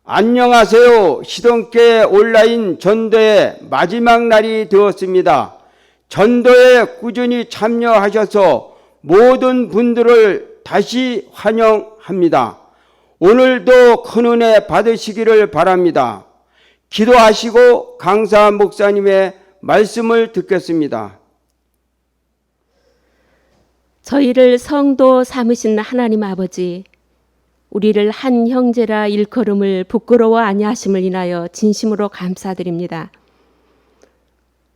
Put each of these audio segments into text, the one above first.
안녕하세요. 시동계 온라인 전도의 마지막 날이 되었습니다. 전도에 꾸준히 참여하셔서 모든 분들을 다시 환영합니다. 오늘도 큰 은혜 받으시기를 바랍니다. 기도하시고 강사 목사님의 말씀을 듣겠습니다. 저희를 성도 삼으신 하나님 아버지, 우리를 한 형제라 일컬음을 부끄러워 아니하심을 인하여 진심으로 감사드립니다.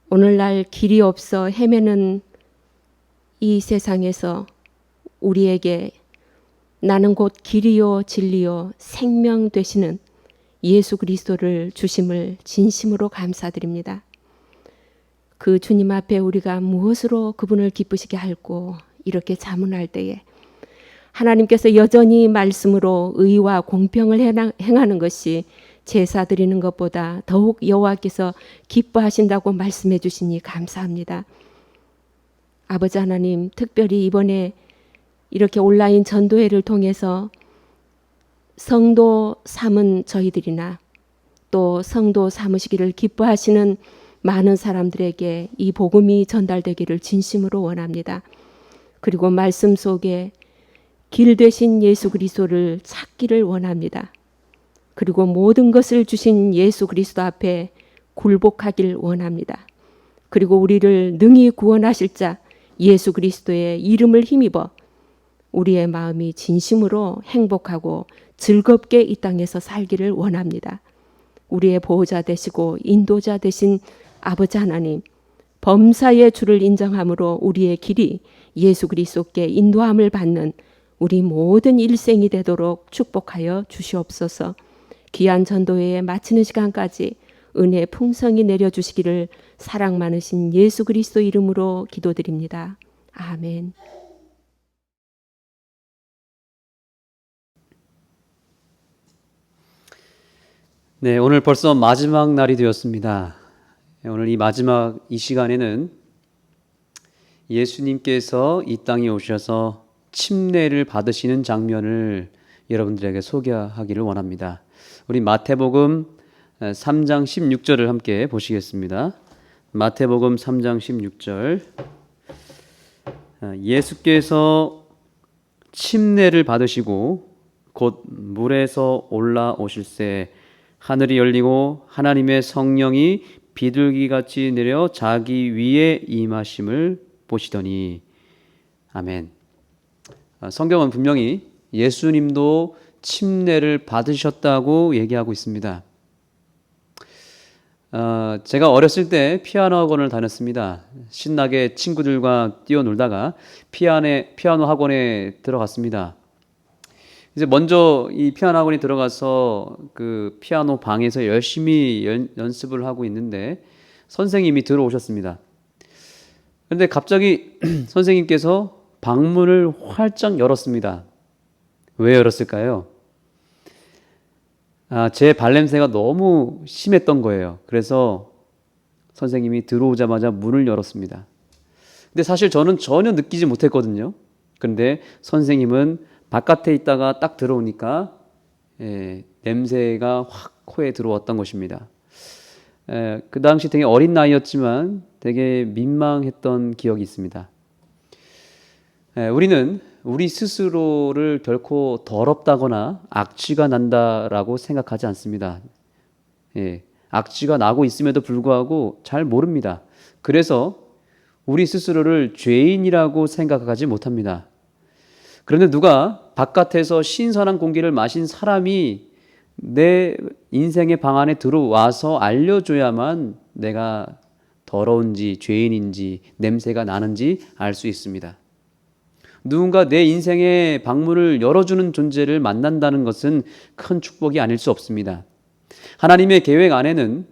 오늘날 길이 없어 헤매는 이 세상에서 우리에게 나는 곧 길이요 진리요 생명 되시는 예수 그리스도를 주심을 진심으로 감사드립니다. 그 주님 앞에 우리가 무엇으로 그분을 기쁘시게 할고 이렇게 자문할 때에 하나님께서 여전히 말씀으로 의와 공평을 행하는 것이 제사 드리는 것보다 더욱 여호와께서 기뻐하신다고 말씀해 주시니 감사합니다. 아버지 하나님, 특별히 이번에 이렇게 온라인 전도회를 통해서 성도 삼은 저희들이나 또 성도 삼으시기를 기뻐하시는 많은 사람들에게 이 복음이 전달되기를 진심으로 원합니다. 그리고 말씀 속에 길 되신 예수 그리스도를 찾기를 원합니다. 그리고 모든 것을 주신 예수 그리스도 앞에 굴복하길 원합니다. 그리고 우리를 능히 구원하실 자 예수 그리스도의 이름을 힘입어 우리의 마음이 진심으로 행복하고 즐겁게 이 땅에서 살기를 원합니다. 우리의 보호자 되시고 인도자 되신 아버지 하나님, 범사의 주를 인정함으로 우리의 길이 예수 그리스도께 인도함을 받는 우리 모든 일생이 되도록 축복하여 주시옵소서. 귀한 전도회에 마치는 시간까지 은혜 풍성히 내려주시기를 사랑 많으신 예수 그리스도 이름으로 기도드립니다. 아멘. 네, 오늘 벌써 마지막 날이 되었습니다. 오늘 이 시간에는 예수님께서 이 땅에 오셔서 침례를 받으시는 장면을 여러분들에게 소개하기를 원합니다. 우리 마태복음 3장 16절을 함께 보시겠습니다. 마태복음 3장 16절. 예수께서 침례를 받으시고 곧 물에서 올라오실새 하늘이 열리고 하나님의 성령이 비둘기같이 내려 자기 위에 임하심을 보시더니. 아멘. 성경은 분명히 예수님도 침례를 받으셨다고 얘기하고 있습니다. 제가 어렸을 때 피아노 학원을 다녔습니다. 신나게 친구들과 뛰어놀다가 피아노 학원에 들어갔습니다. 이제 먼저 이 피아노 학원에 들어가서 그 피아노 방에서 열심히 연습을 하고 있는데 선생님이 들어오셨습니다. 그런데 갑자기 선생님께서 방문을 활짝 열었습니다. 왜 열었을까요? 제 발냄새가 너무 심했던 거예요. 그래서 선생님이 들어오자마자 문을 열었습니다. 근데 사실 저는 전혀 느끼지 못했거든요. 그런데 선생님은 바깥에 있다가 딱 들어오니까 냄새가 확 코에 들어왔던 것입니다. 그 당시 되게 어린 나이였지만 되게 민망했던 기억이 있습니다. 우리는 우리 스스로를 결코 더럽다거나 악취가 난다라고 생각하지 않습니다. 악취가 나고 있음에도 불구하고 잘 모릅니다. 그래서 우리 스스로를 죄인이라고 생각하지 못합니다. 그런데 누가 바깥에서 신선한 공기를 마신 사람이 내 인생의 방 안에 들어와서 알려줘야만 내가 더러운지 죄인인지 냄새가 나는지 알 수 있습니다. 누군가 내 인생의 방문을 열어주는 존재를 만난다는 것은 큰 축복이 아닐 수 없습니다. 하나님의 계획 안에는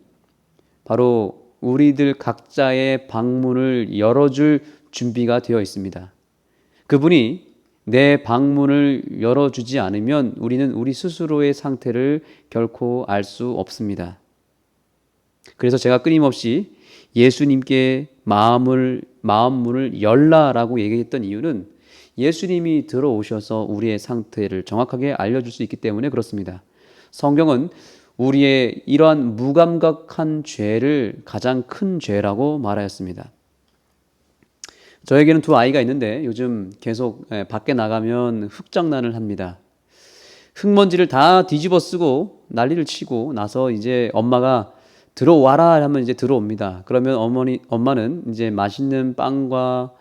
바로 우리들 각자의 방문을 열어줄 준비가 되어 있습니다. 그분이 내 방문을 열어주지 않으면 우리는 우리 스스로의 상태를 결코 알 수 없습니다. 그래서 제가 끊임없이 예수님께 마음 문을 열라라고 얘기했던 이유는 예수님이 들어오셔서 우리의 상태를 정확하게 알려줄 수 있기 때문에 그렇습니다. 성경은 우리의 이러한 무감각한 죄를 가장 큰 죄라고 말하였습니다. 저에게는 두 아이가 있는데 요즘 계속 밖에 나가면 흙장난을 합니다. 흙먼지를 다 뒤집어 쓰고 난리를 치고 나서 이제 엄마가 들어와라 하면 이제 들어옵니다. 그러면 엄마는 이제 맛있는 빵과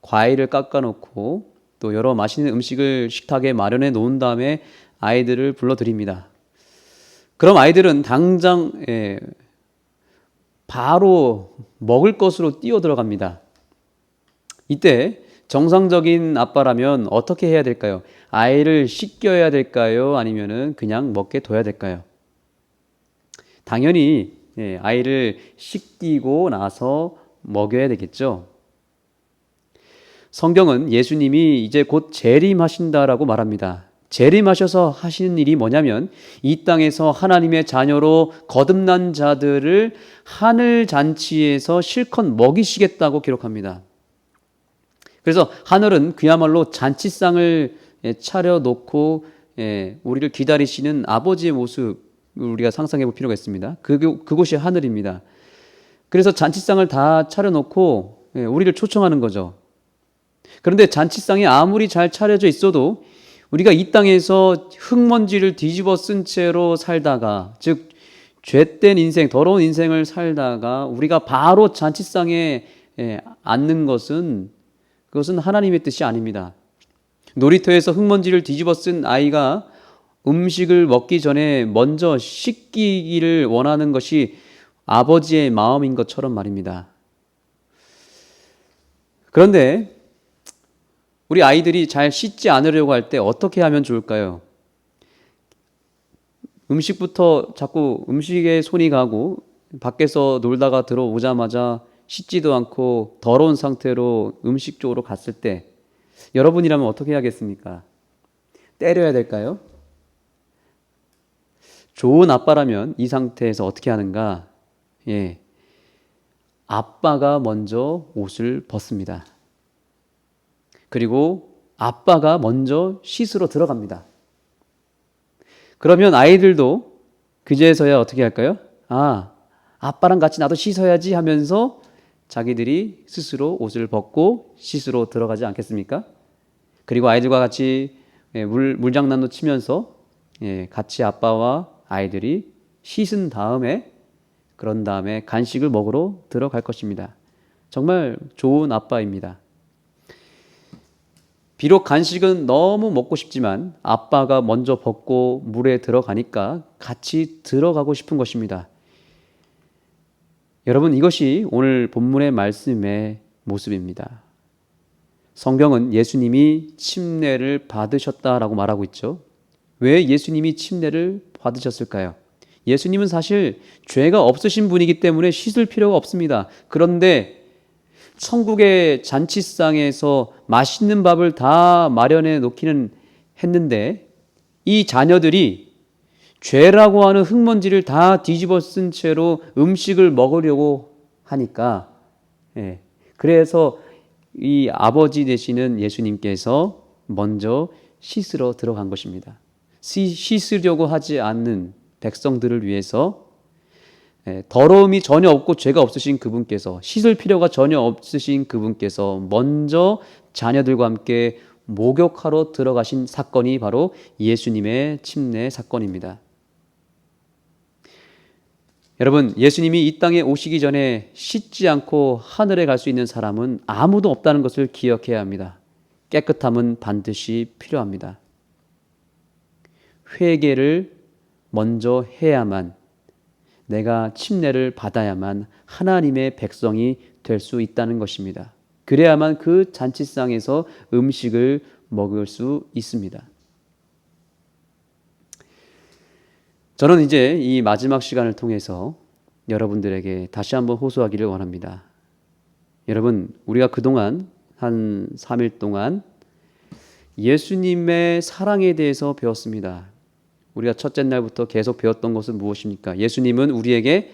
과일을 깎아놓고 또 여러 맛있는 음식을 식탁에 마련해 놓은 다음에 아이들을 불러드립니다. 그럼 아이들은 당장 바로 먹을 것으로 뛰어 들어갑니다. 이때 정상적인 아빠라면 어떻게 해야 될까요? 아이를 씻겨야 될까요? 아니면은 그냥 먹게 둬야 될까요? 당연히 아이를 씻기고 나서 먹여야 되겠죠. 성경은 예수님이 이제 곧 재림하신다라고 말합니다. 재림하셔서 하시는 일이 뭐냐면 이 땅에서 하나님의 자녀로 거듭난 자들을 하늘 잔치에서 실컷 먹이시겠다고 기록합니다. 그래서 하늘은 그야말로 잔치상을 차려놓고 우리를 기다리시는 아버지의 모습을 우리가 상상해 볼 필요가 있습니다. 그곳이 하늘입니다. 그래서 잔치상을 다 차려놓고 우리를 초청하는 거죠. 그런데 잔치상이 아무리 잘 차려져 있어도 우리가 이 땅에서 흙먼지를 뒤집어 쓴 채로 살다가, 즉 죄된 인생, 더러운 인생을 살다가 우리가 바로 잔치상에 앉는 것은 그것은 하나님의 뜻이 아닙니다. 놀이터에서 흙먼지를 뒤집어 쓴 아이가 음식을 먹기 전에 먼저 씻기기를 원하는 것이 아버지의 마음인 것처럼 말입니다. 그런데 우리 아이들이 잘 씻지 않으려고 할 때 어떻게 하면 좋을까요? 음식부터 자꾸 음식에 손이 가고 밖에서 놀다가 들어오자마자 씻지도 않고 더러운 상태로 음식 쪽으로 갔을 때 여러분이라면 어떻게 해야겠습니까? 때려야 될까요? 좋은 아빠라면 이 상태에서 어떻게 하는가? 아빠가 먼저 옷을 벗습니다. 그리고 아빠가 먼저 씻으러 들어갑니다. 그러면 아이들도 그제서야 어떻게 할까요? 아빠랑 같이 나도 씻어야지 하면서 자기들이 스스로 옷을 벗고 씻으러 들어가지 않겠습니까? 그리고 아이들과 같이 물장난도 치면서 같이 아빠와 아이들이 씻은 다음에 그런 다음에 간식을 먹으러 들어갈 것입니다. 정말 좋은 아빠입니다. 비록 간식은 너무 먹고 싶지만 아빠가 먼저 벗고 물에 들어가니까 같이 들어가고 싶은 것입니다. 여러분, 이것이 오늘 본문의 말씀의 모습입니다. 성경은 예수님이 침례를 받으셨다라고 말하고 있죠. 왜 예수님이 침례를 받으셨을까요? 예수님은 사실 죄가 없으신 분이기 때문에 씻을 필요가 없습니다. 그런데 천국의 잔치상에서 맛있는 밥을 다 마련해 놓기는 했는데 이 자녀들이 죄라고 하는 흙먼지를 다 뒤집어 쓴 채로 음식을 먹으려고 하니까 그래서 이 아버지 되시는 예수님께서 먼저 씻으러 들어간 것입니다. 씻으려고 하지 않는 백성들을 위해서 더러움이 전혀 없고 죄가 없으신 그분께서, 씻을 필요가 전혀 없으신 그분께서 먼저 자녀들과 함께 목욕하러 들어가신 사건이 바로 예수님의 침례 사건입니다. 여러분, 예수님이 이 땅에 오시기 전에 씻지 않고 하늘에 갈 수 있는 사람은 아무도 없다는 것을 기억해야 합니다. 깨끗함은 반드시 필요합니다. 회개를 먼저 해야만, 내가 침례를 받아야만 하나님의 백성이 될 수 있다는 것입니다. 그래야만 그 잔치상에서 음식을 먹을 수 있습니다. 저는 이제 이 마지막 시간을 통해서 여러분들에게 다시 한번 호소하기를 원합니다. 여러분, 우리가 그동안 한 3일 동안 예수님의 사랑에 대해서 배웠습니다. 우리가 첫째 날부터 계속 배웠던 것은 무엇입니까? 예수님은 우리에게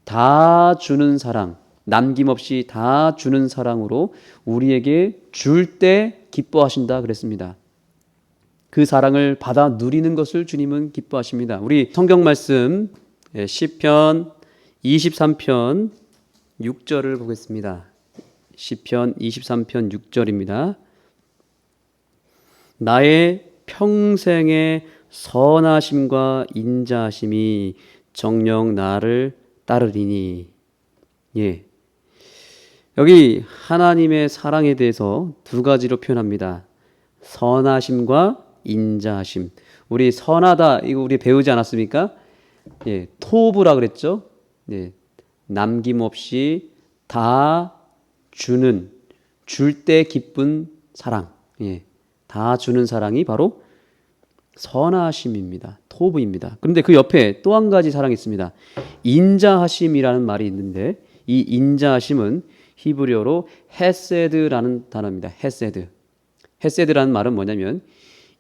다 주는 사랑, 남김없이 다 주는 사랑으로 우리에게 줄 때 기뻐하신다 그랬습니다. 그 사랑을 받아 누리는 것을 주님은 기뻐하십니다. 우리 성경 말씀 시편 23편 6절을 보겠습니다. 시편 23편 6절입니다. 나의 평생의 선하심과 인자하심이 정녕 나를 따르리니. 예. 여기 하나님의 사랑에 대해서 두 가지로 표현합니다. 선하심과 인자하심. 우리 선하다 이거 우리 배우지 않았습니까? 예, 토브라 그랬죠. 예, 남김없이 다 주는, 줄 때 기쁜 사랑. 예, 다 주는 사랑이 바로 선하심입니다. 토브입니다. 그런데 그 옆에 또 한 가지 사랑이 있습니다. 인자하심이라는 말이 있는데 이 인자하심은 히브리어로 헤세드라는 단어입니다. 헤세드. 헤세드라는 말은 뭐냐면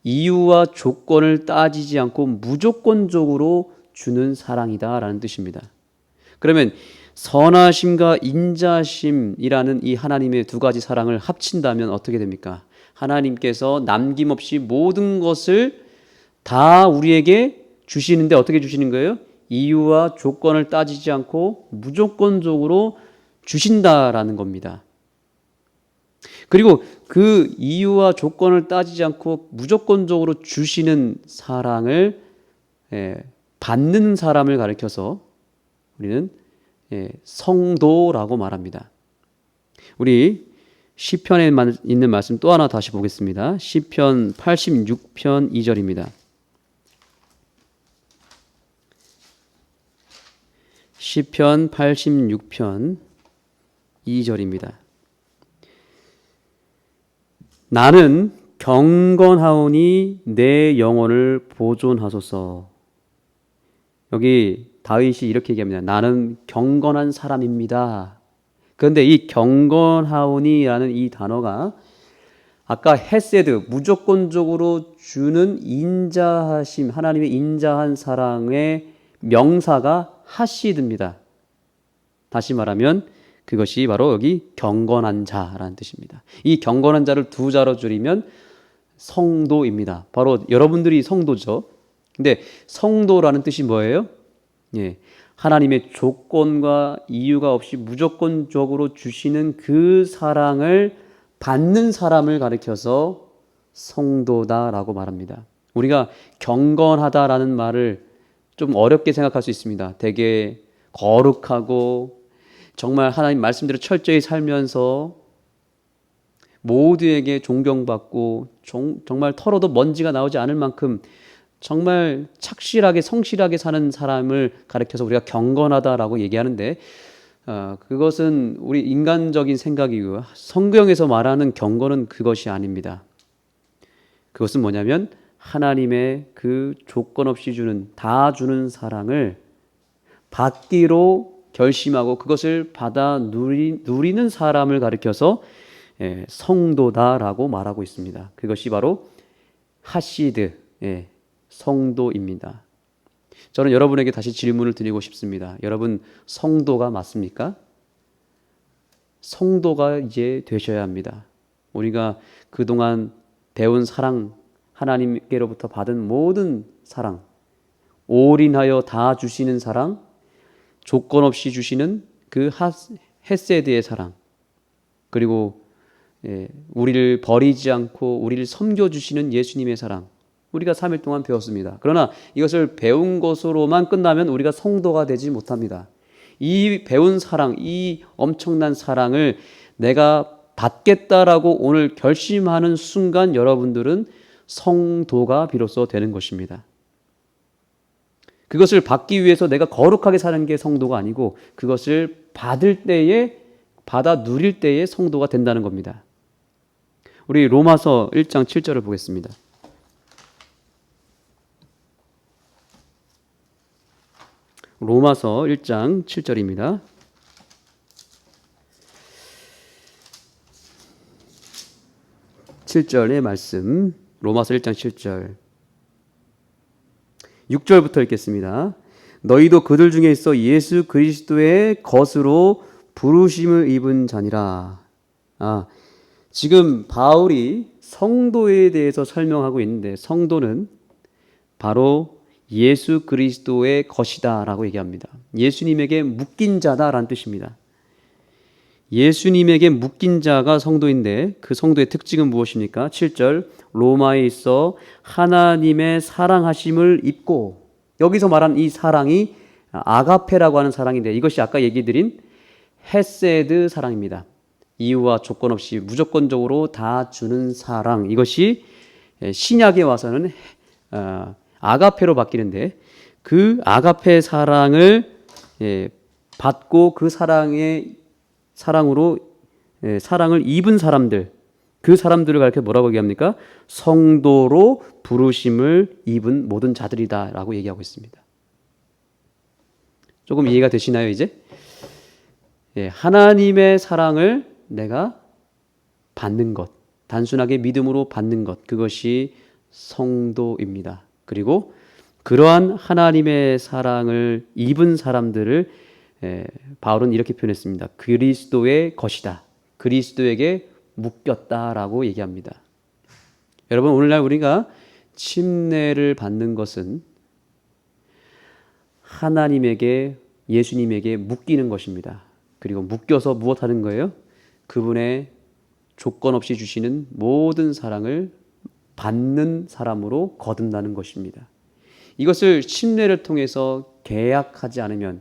이유와 조건을 따지지 않고 무조건적으로 주는 사랑이다라는 뜻입니다. 그러면 선하심과 인자심이라는 이 하나님의 두 가지 사랑을 합친다면 어떻게 됩니까? 하나님께서 남김없이 모든 것을 다 우리에게 주시는데 어떻게 주시는 거예요? 이유와 조건을 따지지 않고 무조건적으로 주신다라는 겁니다. 그리고 그 이유와 조건을 따지지 않고 무조건적으로 주시는 사랑을 받는 사람을 가리켜서 우리는 성도라고 말합니다. 우리 시편에 있는 말씀 또 하나 다시 보겠습니다. 시편 86편 2절입니다. 시편 86편 2절입니다. 나는 경건하오니 내 영혼을 보존하소서. 여기 다윗이 이렇게 얘기합니다. 나는 경건한 사람입니다. 그런데 이 경건하오니라는 이 단어가 아까 헤세드, 무조건적으로 주는 인자하심, 하나님의 인자한 사랑의 명사가 하시드입니다. 다시 말하면 그것이 바로 여기 경건한 자라는 뜻입니다. 이 경건한 자를 두 자로 줄이면 성도입니다. 바로 여러분들이 성도죠. 근데 성도라는 뜻이 뭐예요? 예, 하나님의 조건과 이유가 없이 무조건적으로 주시는 그 사랑을 받는 사람을 가리켜서 성도다라고 말합니다. 우리가 경건하다라는 말을 좀 어렵게 생각할 수 있습니다. 되게 거룩하고 정말 하나님 말씀대로 철저히 살면서 모두에게 존경받고 정말 털어도 먼지가 나오지 않을 만큼 정말 착실하게 성실하게 사는 사람을 가리켜서 우리가 경건하다라고 얘기하는데 그것은 우리 인간적인 생각이고 성경에서 말하는 경건은 그것이 아닙니다. 그것은 뭐냐면 하나님의 그 조건 없이 주는 다 주는 사랑을 받기로 결심하고 그것을 받아 누리는 사람을 가리켜서 성도다라고 말하고 있습니다. 그것이 바로 하시드, 성도입니다. 저는 여러분에게 다시 질문을 드리고 싶습니다. 여러분 성도가 맞습니까? 성도가 이제 되셔야 합니다. 우리가 그동안 배운 사랑, 하나님께로부터 받은 모든 사랑, 올인하여 다 주시는 사랑, 조건 없이 주시는 그 헤세드의 사랑, 그리고 우리를 버리지 않고 우리를 섬겨주시는 예수님의 사랑, 우리가 3일 동안 배웠습니다. 그러나 이것을 배운 것으로만 끝나면 우리가 성도가 되지 못합니다. 이 배운 사랑, 이 엄청난 사랑을 내가 받겠다라고 오늘 결심하는 순간 여러분들은 성도가 비로소 되는 것입니다. 그것을 받기 위해서 내가 거룩하게 사는 게 성도가 아니고 그것을 받을 때에 받아 누릴 때에 성도가 된다는 겁니다. 우리 로마서 1장 7절을 보겠습니다. 로마서 1장 7절입니다. (7절의) 말씀, 로마서 1장 7절 6절부터 읽겠습니다. 너희도 그들 중에 있어 예수 그리스도의 것으로 부르심을 입은 자니라. 지금 바울이 성도에 대해서 설명하고 있는데 성도는 바로 예수 그리스도의 것이다 라고 얘기합니다. 예수님에게 묶인 자다라는 뜻입니다. 예수님에게 묶인 자가 성도인데 그 성도의 특징은 무엇입니까? 7절 로마에 있어 하나님의 사랑하심을 입고, 여기서 말한 이 사랑이 아가페라고 하는 사랑인데 이것이 아까 얘기 드린 헤세드 사랑입니다. 이유와 조건 없이 무조건적으로 다 주는 사랑, 이것이 신약에 와서는 아가페로 바뀌는데 그 아가페 사랑을 받고 그 사랑으로 사랑을 입은 사람들, 그 사람들을 가르쳐 뭐라고 얘기합니까? 성도로 부르심을 입은 모든 자들이다 라고 얘기하고 있습니다. 조금 이해가 되시나요 이제? 하나님의 사랑을 내가 받는 것, 단순하게 믿음으로 받는 것, 그것이 성도입니다. 그리고 그러한 하나님의 사랑을 입은 사람들을 바울은 이렇게 표현했습니다. 그리스도의 것이다. 그리스도에게 묶였다라고 얘기합니다. 여러분, 오늘날 우리가 침례를 받는 것은 하나님에게, 예수님에게 묶이는 것입니다. 그리고 묶여서 무엇하는 거예요? 그분의 조건 없이 주시는 모든 사랑을 받는 사람으로 거듭나는 것입니다. 이것을 침례를 통해서 계약하지 않으면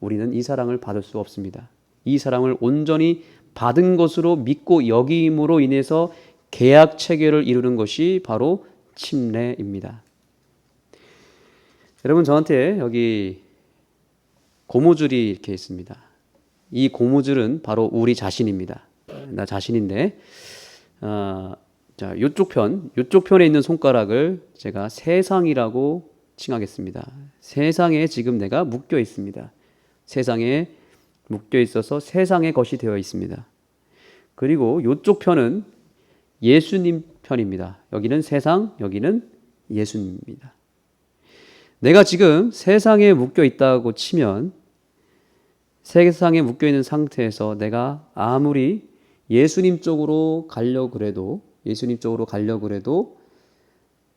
우리는 이 사랑을 받을 수 없습니다. 이 사랑을 온전히 받은 것으로 믿고 여김으로 인해서 계약 체결을 이루는 것이 바로 침례입니다. 여러분, 저한테 여기 고무줄이 이렇게 있습니다. 이 고무줄은 바로 우리 자신입니다. 나 자신인데, 자, 이쪽 편에 있는 손가락을 제가 세상이라고 칭하겠습니다. 세상에 지금 내가 묶여 있습니다. 세상에 묶여 있어서 세상의 것이 되어 있습니다. 그리고 이쪽 편은 예수님 편입니다. 여기는 세상, 여기는 예수님입니다. 내가 지금 세상에 묶여 있다고 치면 세상에 묶여 있는 상태에서 내가 아무리 예수님 쪽으로 가려고 그래도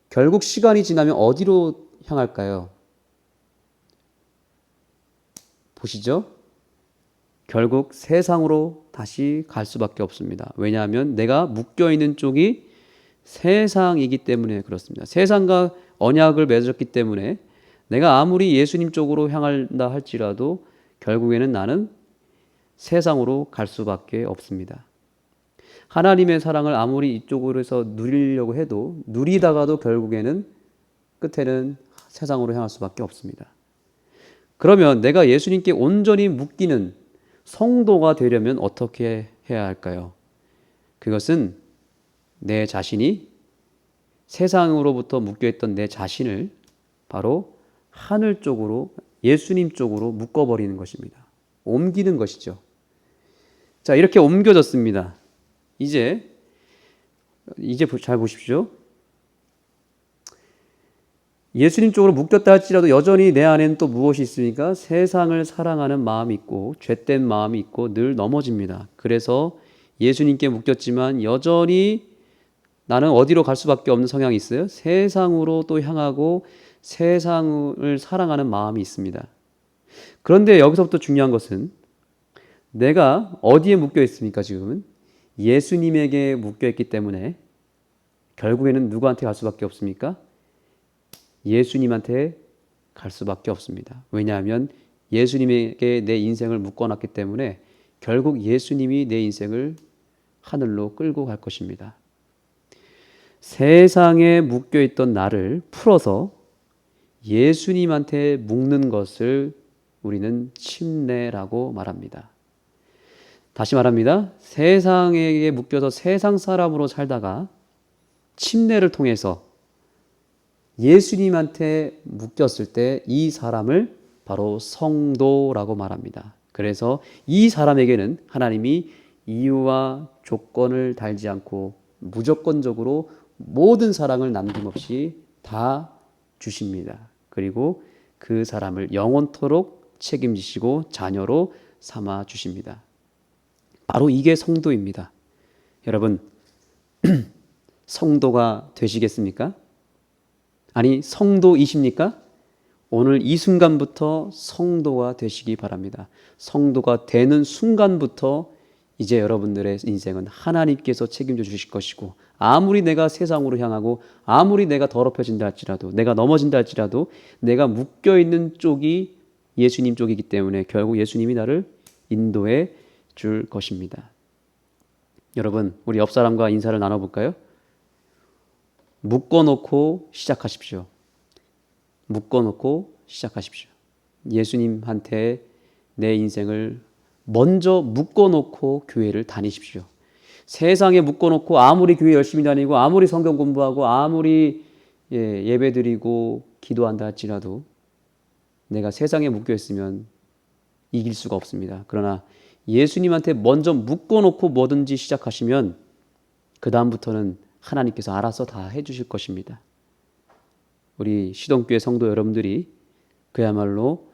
결국 시간이 지나면 어디로 향할까요? 보시죠. 결국 세상으로 다시 갈 수밖에 없습니다. 왜냐하면 내가 묶여있는 쪽이 세상이기 때문에 그렇습니다. 세상과 언약을 맺었기 때문에 내가 아무리 예수님 쪽으로 향한다 할지라도 결국에는 나는 세상으로 갈 수밖에 없습니다. 하나님의 사랑을 아무리 이쪽으로 해서 누리려고 해도 누리다가도 결국에는 끝에는 세상으로 향할 수밖에 없습니다. 그러면 내가 예수님께 온전히 묶이는 성도가 되려면 어떻게 해야 할까요? 그것은 내 자신이 세상으로부터 묶여있던 내 자신을 바로 하늘 쪽으로, 예수님 쪽으로 묶어버리는 것입니다. 옮기는 것이죠. 자, 이렇게 옮겨졌습니다. 이제 잘 보십시오. 예수님 쪽으로 묶였다 할지라도 여전히 내 안에는 또 무엇이 있습니까? 세상을 사랑하는 마음이 있고 죄된 마음이 있고 늘 넘어집니다. 그래서 예수님께 묶였지만 여전히 나는 어디로 갈 수밖에 없는 성향이 있어요. 세상으로 또 향하고 세상을 사랑하는 마음이 있습니다. 그런데 여기서부터 중요한 것은 내가 어디에 묶여 있습니까? 지금은 예수님에게 묶여 있기 때문에 결국에는 누구한테 갈 수밖에 없습니까? 예수님한테 갈 수밖에 없습니다. 왜냐하면 예수님에게 내 인생을 묶어놨기 때문에 결국 예수님이 내 인생을 하늘로 끌고 갈 것입니다. 세상에 묶여있던 나를 풀어서 예수님한테 묶는 것을 우리는 침례라고 말합니다. 다시 말합니다. 세상에 묶여서 세상 사람으로 살다가 침례를 통해서 예수님한테 묶였을 때 이 사람을 바로 성도라고 말합니다. 그래서 이 사람에게는 하나님이 이유와 조건을 달지 않고 무조건적으로 모든 사랑을 남김없이 다 주십니다. 그리고 그 사람을 영원토록 책임지시고 자녀로 삼아 주십니다. 바로 이게 성도입니다. 여러분, 성도가 되시겠습니까? 아니, 성도이십니까? 오늘 이 순간부터 성도가 되시기 바랍니다. 성도가 되는 순간부터 이제 여러분들의 인생은 하나님께서 책임져 주실 것이고, 아무리 내가 세상으로 향하고 아무리 내가 더럽혀진다 할지라도, 내가 넘어진다 할지라도 내가 묶여있는 쪽이 예수님 쪽이기 때문에 결국 예수님이 나를 인도해 줄 것입니다. 여러분, 우리 옆 사람과 인사를 나눠볼까요? 묶어놓고 시작하십시오. 묶어놓고 시작하십시오. 예수님한테 내 인생을 먼저 묶어놓고 교회를 다니십시오. 세상에 묶어놓고 아무리 교회 열심히 다니고 아무리 성경 공부하고 아무리 예배드리고 기도한다 할지라도 내가 세상에 묶여있으면 이길 수가 없습니다. 그러나 예수님한테 먼저 묶어놓고 뭐든지 시작하시면 그 다음부터는 하나님께서 알아서 다 해주실 것입니다. 우리 시동교회 성도 여러분들이 그야말로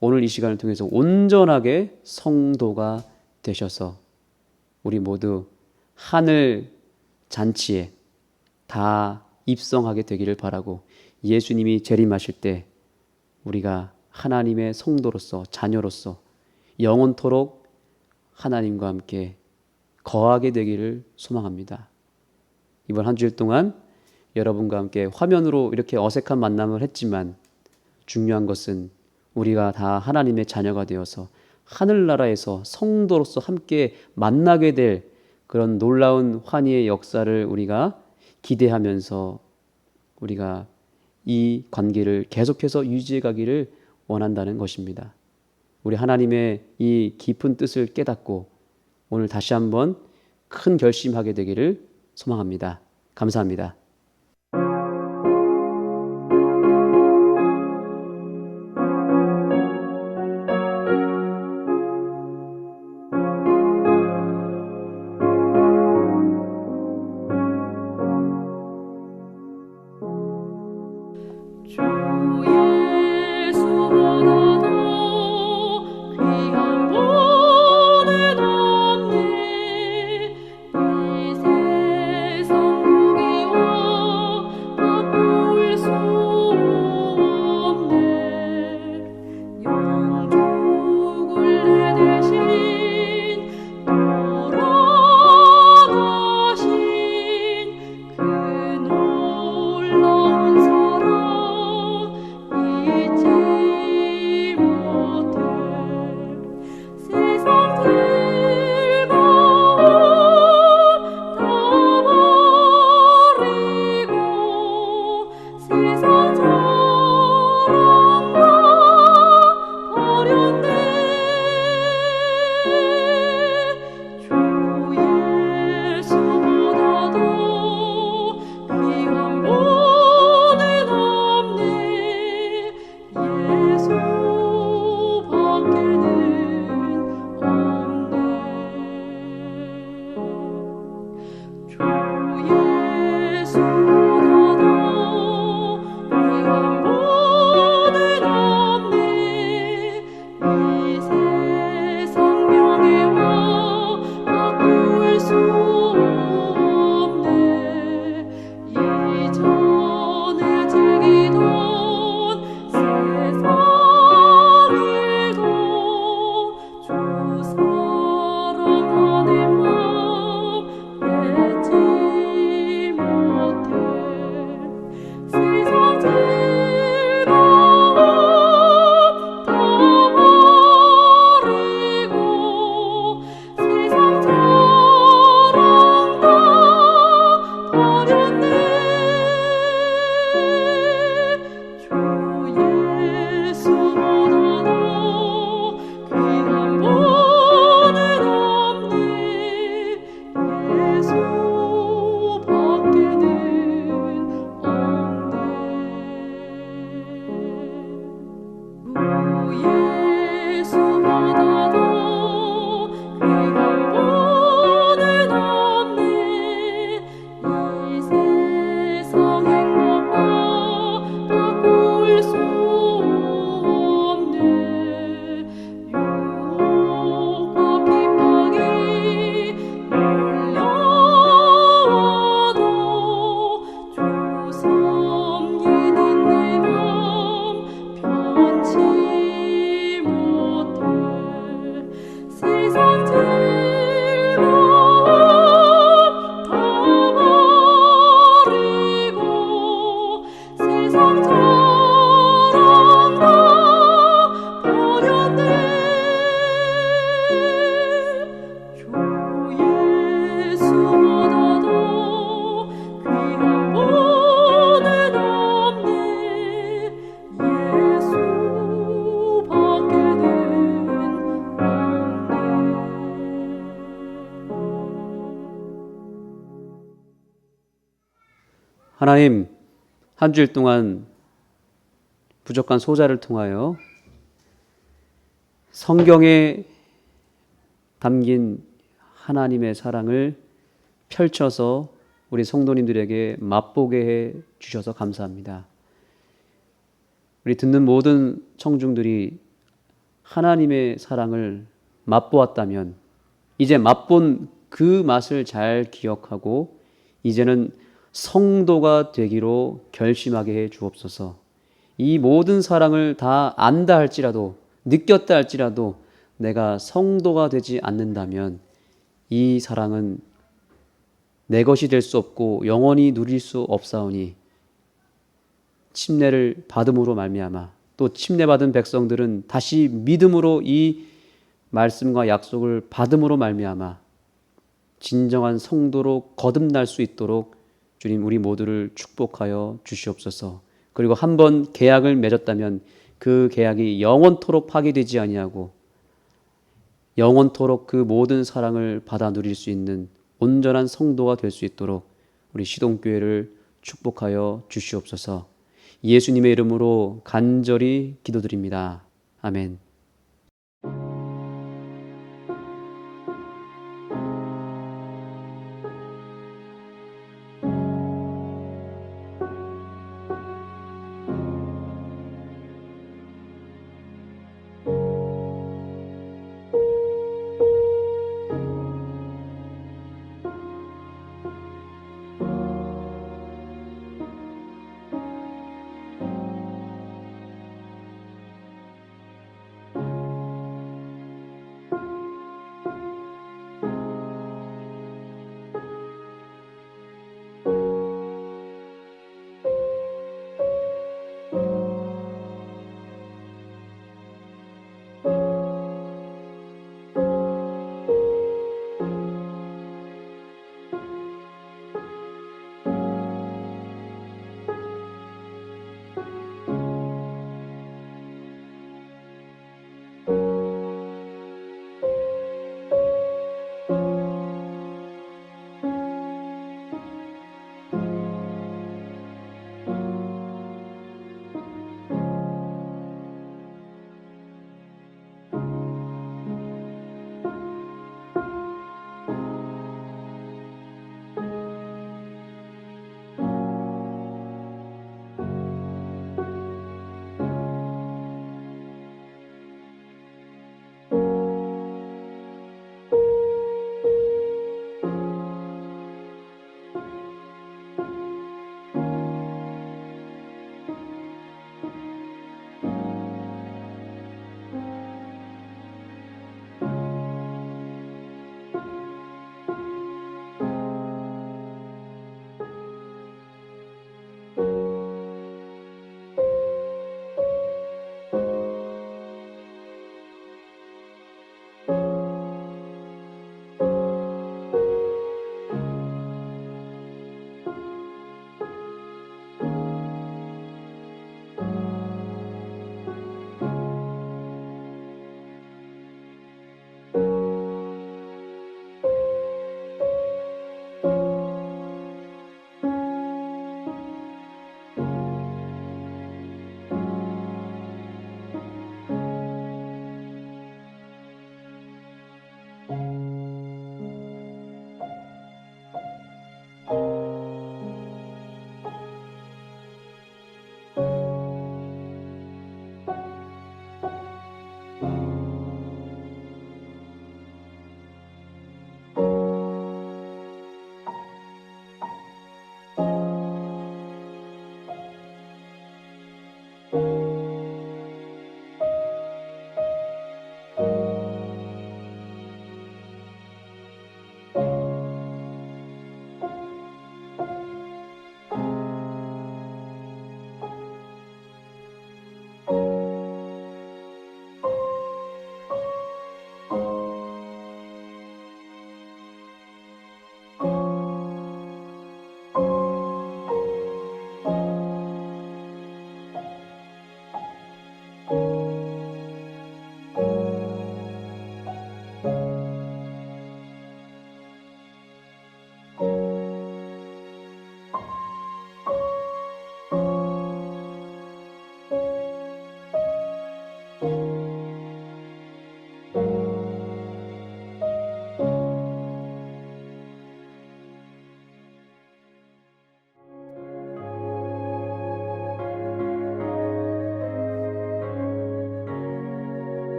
오늘 이 시간을 통해서 온전하게 성도가 되셔서 우리 모두 하늘 잔치에 다 입성하게 되기를 바라고, 예수님이 재림하실 때 우리가 하나님의 성도로서, 자녀로서 영원토록 하나님과 함께 거하게 되기를 소망합니다. 이번 한 주일 동안 여러분과 함께 화면으로 이렇게 어색한 만남을 했지만 중요한 것은 우리가 다 하나님의 자녀가 되어서 하늘나라에서 성도로서 함께 만나게 될 그런 놀라운 환희의 역사를 우리가 기대하면서 우리가 이 관계를 계속해서 유지해 가기를 원한다는 것입니다. 우리 하나님의 이 깊은 뜻을 깨닫고 오늘 다시 한번 큰 결심하게 되기를 소망합니다. 감사합니다. 세상 보기와 하나님, 한 주일 동안 부족한 소자를 통하여 성경에 담긴 하나님의 사랑을 펼쳐서 우리 성도님들에게 맛보게 해 주셔서 감사합니다. 우리 듣는 모든 청중들이 하나님의 사랑을 맛보았다면 이제 맛본 그 맛을 잘 기억하고 이제는 성도가 되기로 결심하게 해 주옵소서. 이 모든 사랑을 다 안다 할지라도 느꼈다 할지라도 내가 성도가 되지 않는다면 이 사랑은 내 것이 될 수 없고 영원히 누릴 수 없사오니 침례를 받음으로 말미암아 또 침례받은 백성들은 다시 믿음으로 이 말씀과 약속을 받음으로 말미암아 진정한 성도로 거듭날 수 있도록 주님 우리 모두를 축복하여 주시옵소서. 그리고 한번 계약을 맺었다면 그 계약이 영원토록 파기되지 아니하고 영원토록 그 모든 사랑을 받아 누릴 수 있는 온전한 성도가 될 수 있도록 우리 시동교회를 축복하여 주시옵소서. 예수님의 이름으로 간절히 기도드립니다. 아멘.